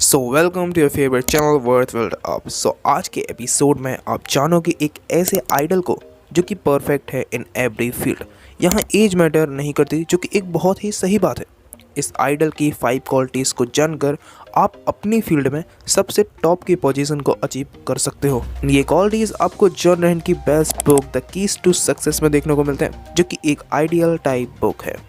So welcome to your favourite channel worth world up. आज के episode में आप जानोगे एक ऐसे आइडल को जो कि परफेक्ट है इन एवरी फील्ड। यहाँ एज मैटर नहीं करती, जो कि एक बहुत ही सही बात है। इस आइडल की 5 क्वालिटीज़ को जानकर आप अपनी फील्ड में सबसे टॉप की पोजीशन को अचीव कर सकते हो। ये क्वालिटीज़ आपको जॉन रहीन की best book the keys to success में देखने को मिलते हैं, जो कि एक आइडियल टाइप बुक है।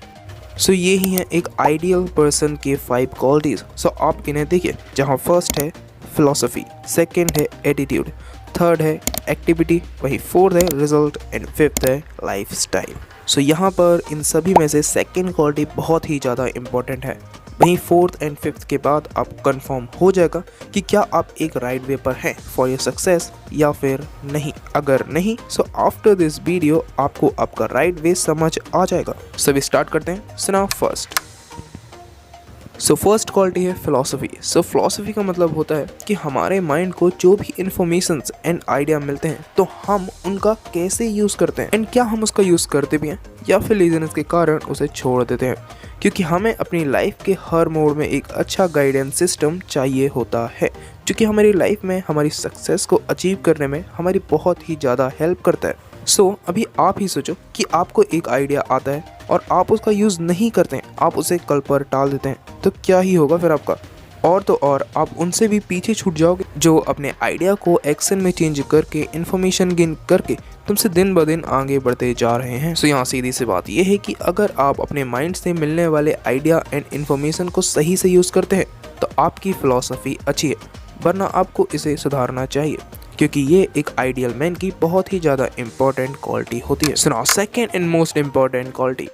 ये ही है एक आइडियल पर्सन के 5 क्वालिटीज़। आप इन्हें देखिए, जहाँ फर्स्ट है फिलॉसफी, सेकंड है एटीट्यूड, थर्ड है एक्टिविटी, वही फोर्थ है रिजल्ट एंड फिफ्थ है लाइफ स्टाइल। यहाँ पर इन सभी में से सेकंड क्वालिटी बहुत ही ज़्यादा इम्पोर्टेंट है। वहीं फोर्थ एंड फिफ्थ के बाद आपको कंफर्म हो जाएगा कि क्या आप एक राइट वे पर हैं फॉर योर सक्सेस या फिर नहीं। अगर नहीं, आफ्टर दिस वीडियो आपको आपका राइट वे समझ आ जाएगा। सभी स्टार्ट करते हैं। सुना फर्स्ट। फर्स्ट क्वालिटी है फिलॉसफी। फिलॉसफी का मतलब होता है कि हमारे माइंड को जो भी इंफॉर्मेशंस एंड आइडिया मिलते हैं तो हम उनका कैसे यूज़ करते हैं एंड क्या हम उसका यूज़ करते भी हैं या फिर लीजनेस के कारण उसे छोड़ देते हैं, क्योंकि हमें अपनी लाइफ के हर मोड में एक अच्छा गाइडेंस सिस्टम चाहिए होता है, जो कि हमारी लाइफ में हमारी सक्सेस को अचीव करने में हमारी बहुत ही ज़्यादा हेल्प करता है। अभी आप ही सोचो कि आपको एक आइडिया आता है और आप उसका यूज़ नहीं करते हैं, आप उसे कल पर टाल देते हैं, तो क्या ही होगा फिर आपका। और तो और आप उनसे भी पीछे छूट जाओगे जो अपने आइडिया को एक्शन में चेंज करके इन्फॉर्मेशन गेन करके तुमसे दिन ब दिन आगे बढ़ते जा रहे हैं। यहाँ सीधी सी बात यह है कि अगर आप अपने माइंड से मिलने वाले आइडिया एंड इन्फॉर्मेशन को सही से यूज़ करते हैं तो आपकी फ़िलॉसफी अच्छी है, वरना आपको इसे सुधारना चाहिए, क्योंकि ये एक आइडियल मैन की बहुत ही ज़्यादा इम्पोर्टेंट क्वालिटी होती है। सुना second and most important quality.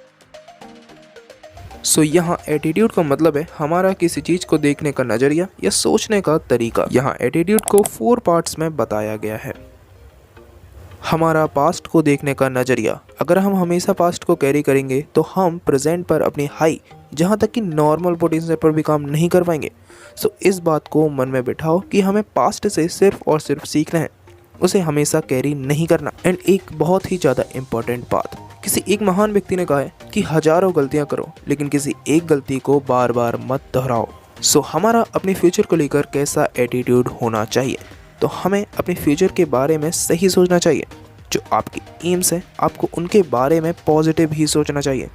यहाँ एटीट्यूड का मतलब है हमारा किसी चीज़ को देखने का नज़रिया या सोचने का तरीका। यहाँ एटीट्यूड को 4 पार्ट्स में बताया गया है। हमारा पास्ट को देखने का नज़रिया, अगर हम हमेशा पास्ट को कैरी करेंगे तो हम प्रेजेंट पर अपनी हाई जहाँ तक कि नॉर्मल पोटेंशियल पर भी काम नहीं कर पाएंगे। इस बात को मन में बिठाओ कि हमें पास्ट से सिर्फ और सिर्फ सीखना है, उसे हमेशा कैरी नहीं करना। एंड एक बहुत ही ज़्यादा इम्पोर्टेंट बात, किसी एक महान व्यक्ति ने कहा है कि हजारों गलतियाँ करो लेकिन किसी एक गलती को बार बार मत दोहराओ। हमारा अपने फ्यूचर को लेकर कैसा एटीट्यूड होना चाहिए, तो हमें अपने फ्यूचर के बारे में सही सोचना चाहिए। जो आपकी एम्स है आपको उनके बारे में पॉजिटिव ही सोचना चाहिए,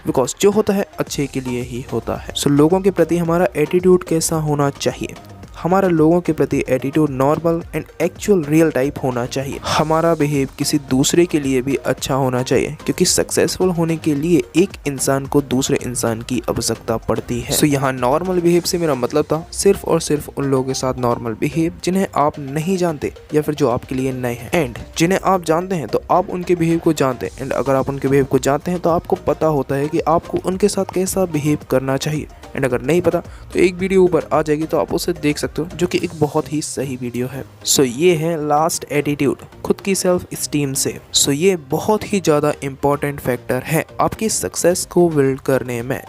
बिकॉज जो होता है अच्छे के लिए ही होता है। लोगों के प्रति हमारा एटीट्यूड कैसा होना चाहिए, हमारा लोगों के प्रति attitude normal and actual real type होना चाहिए। हमारा बिहेव किसी दूसरे के लिए भी अच्छा होना चाहिए, क्योंकि सक्सेसफुल होने के लिए एक इंसान को दूसरे इंसान की आवश्यकता पड़ती है। यहाँ नॉर्मल बिहेव से मेरा मतलब था सिर्फ और सिर्फ उन लोगों के साथ नॉर्मल बिहेव जिन्हें आप नहीं जानते या फिर जो आपके लिए नए हैं। एंड जिन्हें आप जानते हैं तो आप उनके बिहेव को जानते हैं, एंड अगर आप उनके बिहेव को जानते हैं तो आपको पता होता है कि आपको उनके साथ कैसा बिहेव करना चाहिए। एंड अगर नहीं पता तो एक वीडियो ऊपर आ जाएगी तो आप उसे देख सकते हो, जो कि एक बहुत ही सही वीडियो है। ये है लास्ट एटीट्यूड, खुद की सेल्फ स्टीम से। ये बहुत ही ज़्यादा इम्पोर्टेंट फैक्टर है आपकी सक्सेस को बिल्ड करने में।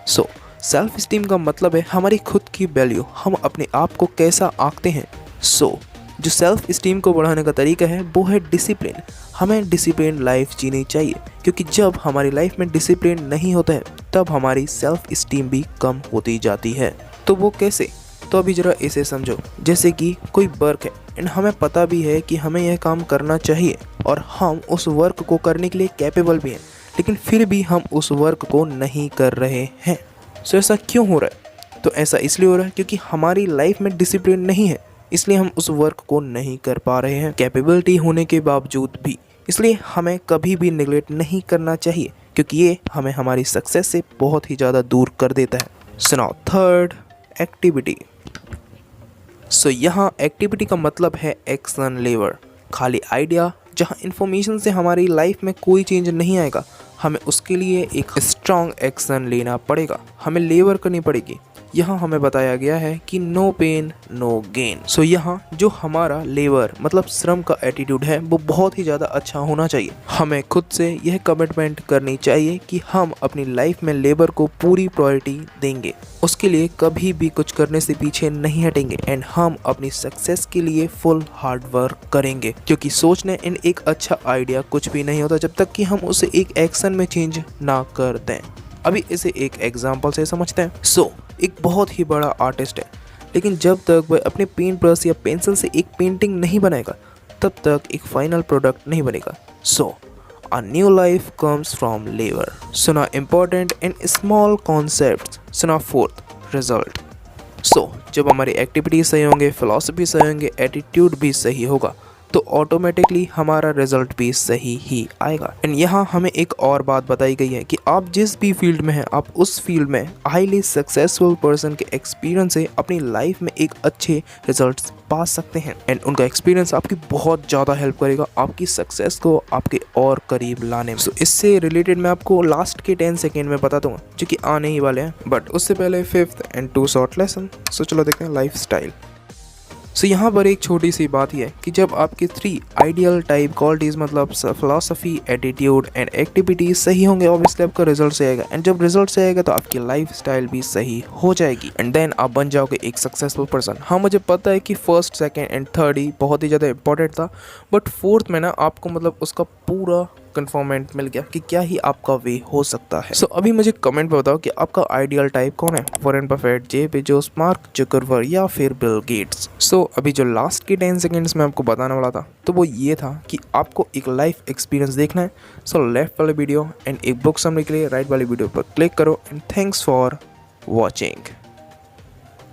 सेल्फ स्टीम का मतलब है हमारी खुद की वैल्यू, हम अपने आप को कैसा आंकते हैं। जो सेल्फ स्टीम को बढ़ाने का तरीका है वो है डिसिप्लिन। हमें डिसिप्लिन लाइफ जीनी चाहिए, क्योंकि जब हमारी लाइफ में डिसिप्लिन नहीं होता है तब हमारी सेल्फ स्टीम भी कम होती जाती है। तो वो कैसे, तो अभी ज़रा इसे समझो। जैसे कि कोई वर्क है एंड हमें पता भी है कि हमें यह काम करना चाहिए और हम उस वर्क को करने के लिए कैपेबल भी हैं, लेकिन फिर भी हम उस वर्क को नहीं कर रहे हैं। ऐसा क्यों हो रहा है? तो ऐसा इसलिए हो रहा है क्योंकि हमारी लाइफ में डिसिप्लिन नहीं है, इसलिए हम उस वर्क को नहीं कर पा रहे हैं कैपेबिलिटी होने के बावजूद भी। इसलिए हमें कभी भी निगलेक्ट नहीं करना चाहिए, क्योंकि ये हमें हमारी सक्सेस से बहुत ही ज़्यादा दूर कर देता है। सुनाओ थर्ड, एक्टिविटी। यहाँ एक्टिविटी का मतलब है एक्शन लेवर, खाली आइडिया। जहाँ इन्फॉर्मेशन से हमारी लाइफ में कोई चेंज नहीं आएगा, हमें उसके लिए एक स्ट्रॉन्ग एक्शन लेना पड़ेगा, हमें लेबर करनी पड़ेगी। यहाँ हमें बताया गया है कि नो पेन नो गेन। यहाँ जो हमारा लेबर मतलब श्रम का एटीट्यूड है वो बहुत ही ज़्यादा अच्छा होना चाहिए। हमें खुद से यह कमिटमेंट करनी चाहिए कि हम अपनी लाइफ में लेबर को पूरी प्रायोरिटी देंगे, उसके लिए कभी भी कुछ करने से पीछे नहीं हटेंगे, एंड हम अपनी सक्सेस के लिए फुल हार्ड वर्क करेंगे, क्योंकि सोचने इन एक अच्छा आइडिया कुछ भी नहीं होता जब तक कि हम उसे एक एक्शन में चेंज ना कर दें। अभी इसे एक एग्जाम्पल से समझते हैं। एक बहुत ही बड़ा आर्टिस्ट है लेकिन जब तक वह अपने पेंट ब्रश या पेंसिल से एक पेंटिंग नहीं बनाएगा तब तक एक फाइनल प्रोडक्ट नहीं बनेगा। सो a new life comes from labor. So now important and small concepts. So now fourth, result. So जब हमारी एक्टिविटी सही होंगे, फिलॉसफी सही होंगे, एटीट्यूड भी सही होगा तो ऑटोमेटिकली हमारा रिजल्ट भी सही ही आएगा। एंड यहाँ हमें एक और बात बताई गई है कि आप जिस भी फील्ड में हैं आप उस फील्ड में हाईली सक्सेसफुल पर्सन के एक्सपीरियंस से अपनी लाइफ में एक अच्छे रिजल्ट्स पा सकते हैं। एंड उनका एक्सपीरियंस आपकी बहुत ज़्यादा हेल्प करेगा आपकी सक्सेस को आपके और करीब लाने में। सो इससे रिलेटेड मैं आपको लास्ट के 10 सेकेंड में बता दूंगा जो कि आने ही वाले हैं, बट उससे पहले फिफ्थ एंड 2 शॉर्ट लेसन। सो चलो देखते हैं लाइफ स्टाइल। सो यहाँ पर एक छोटी सी बात ही है कि जब आपके 3 आइडियल टाइप क्वालिटीज़ मतलब फिलॉसफी, एटीट्यूड एंड एक्टिविटी सही होंगे ऑब्वियसली आपका रिजल्ट सही आएगा। एंड जब रिजल्ट सही आएगा तो आपकी लाइफ स्टाइल भी सही हो जाएगी एंड देन आप बन जाओगे एक सक्सेसफुल पर्सन। हाँ मुझे पता है कि फर्स्ट, सेकेंड एंड थर्ड ही बहुत ही ज़्यादा इंपॉर्टेंट था, बट फोर्थ में ना आपको मतलब उसका पूरा कन्फर्मेंट मिल गया कि क्या ही आपका वे हो सकता है। सो अभी मुझे कमेंट पे बताओ कि आपका आइडियल टाइप कौन है, Warren Buffett, Jeff Bezos, mark Zuckerberg या फिर बिल गेट्स। सो अभी जो लास्ट के 10 सेकेंड्स में आपको बताने वाला था तो वो ये था कि आपको एक लाइफ एक्सपीरियंस देखना है। सो लेफ्ट वाले वीडियो एंड एक बुक समरी के लिए राइट वाली वीडियो पर क्लिक करो एंड थैंक्स फॉर वॉचिंग।